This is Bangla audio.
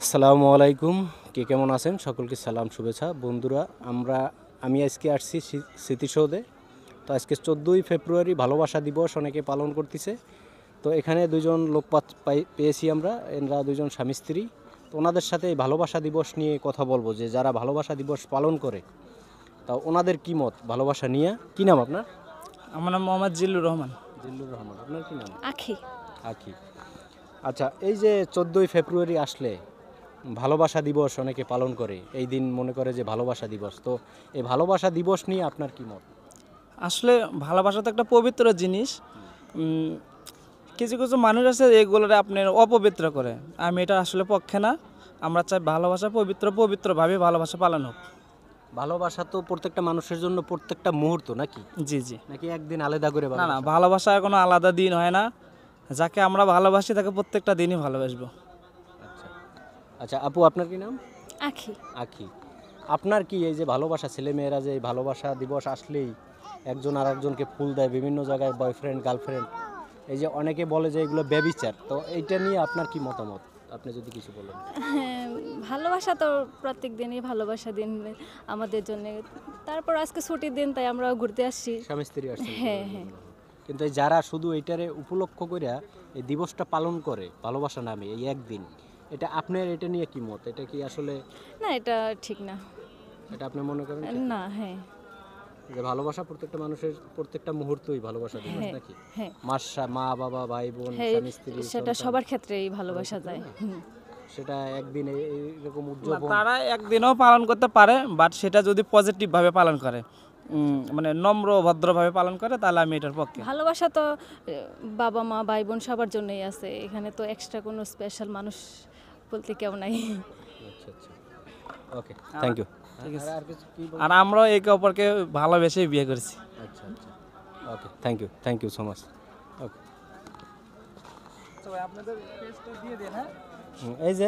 আসসালামু আলাইকুম। কে কেমন আছেন? সকলকে সালাম শুভেচ্ছা। বন্ধুরা, আমি আজকে আসছি স্মৃতিসৌধে। তো আজকে 14ই ফেব্রুয়ারি ভালোবাসা দিবস অনেকে পালন করতেছে। তো এখানে দুজন লোক পেয়েছি আমরা, এনরা দুজন স্বামী স্ত্রী। তো ওনাদের সাথে এই ভালোবাসা দিবস নিয়ে কথা বলবো, যে যারা ভালোবাসা দিবস পালন করে তা ওনাদের কী মত ভালোবাসা নিয়ে। কী নাম আপনার? আমার নাম মোহাম্মদ জিল্লুর রহমান। জিল্লুর রহমান। আপনার কী নাম? আখি। আখি। আচ্ছা, এই যে 14ই ফেব্রুয়ারি আসলে ভালোবাসা দিবস অনেকে পালন করে, এই দিন মনে করে যে ভালোবাসা দিবস। তো এই ভালোবাসা দিবস নিয়ে আপনার কি মত? আসলে ভালোবাসা তো একটা পবিত্র জিনিস। কিছু কিছু মানুষ আছে এগুলোরে আপনার অপবিত্র করে। আমি এটা আসলে পক্ষে না। আমরা চাই ভালোবাসা পবিত্রভাবে ভালোবাসা পালন হোক। ভালোবাসা তো প্রত্যেকটা মানুষের জন্য প্রত্যেকটা মুহূর্ত, নাকি জি জি। নাকি একদিন আলাদা করে না না, ভালোবাসা? ভালোবাসার কোনো আলাদা দিন হয় না। যাকে আমরা ভালোবাসি তাকে প্রত্যেকটা দিনই ভালোবাসবো। আচ্ছা আচ্ছা, আপু আপনার কি নাম? আখি। আখি। আপনার কি এই যে ভালোবাসা, ছেলেমেয়েরা যে এই ভালোবাসা দিবস আসলেই একজন আর একজনকে ফুল দেয় বিভিন্ন জায়গায়, বয়ফ্রেন্ড গার্লফ্রেন্ড, এই যে অনেকে বলে যে এগুলো ব্যভিচার, তো এইটা নিয়ে আপনার কি মতামত? আপনি যদি কিছু বলেন। হ্যাঁ, ভালোবাসা তো প্রত্যেক দিনই ভালোবাসা দিন আমাদের জন্য। তারপর আজকে ছুটির দিন, তাই আমরা ঘুরতে আসছি। স্বামী স্ত্রী আসছেন? হ্যাঁ হ্যাঁ। কিন্তু এই যারা শুধু এইটারে উপলক্ষ কইরা এই দিবসটা পালন করে ভালোবাসা নামে এই একদিন, এটা আপনার এটা নিয়ে কি মত? এটা কি আসলে না, এটা ঠিক না। এটা আপনি মনে করেন ঠিক? না, হ্যাঁ যে ভালোবাসা প্রত্যেকটা মানুষের প্রত্যেকটা মুহূর্তই ভালোবাসা দিবস, হ্যাঁ নাকি? হ্যাঁ মা বাবা ভাই বোন হ্যাঁ, স্বামী স্ত্রী সেটা সন্তান, সবার ক্ষেত্রেই ভালোবাসা যায়। সেটা একদিন এরকম না, উদযাপন। তারা একদিনও পালন করতে পারে, বাট সেটা যদি পজিটিভভাবে পালন করে, মানে নম্র ভদ্রভাবে পালন করে, তাহলে আমি এটার পক্ষে। ভালোবাসা তো বাবা মা ভাই বোন সবার জন্যই আছে, এখানে তো এক্সট্রা কোনো স্পেশাল মানুষ বলতে কেউ নাই। আচ্ছা আচ্ছা, ওকে, থ্যাংক ইউ। ঠিক আছে। আর কিছু কি আর আমরাও একে অপরকে ভালোবেসেই বিয়ে করেছি। আচ্ছা আচ্ছা, ওকে, থ্যাংক ইউ সো মাচ। ওকে, আপনাদের পেজটা দিয়ে দেন, হ্যাঁ। এই যে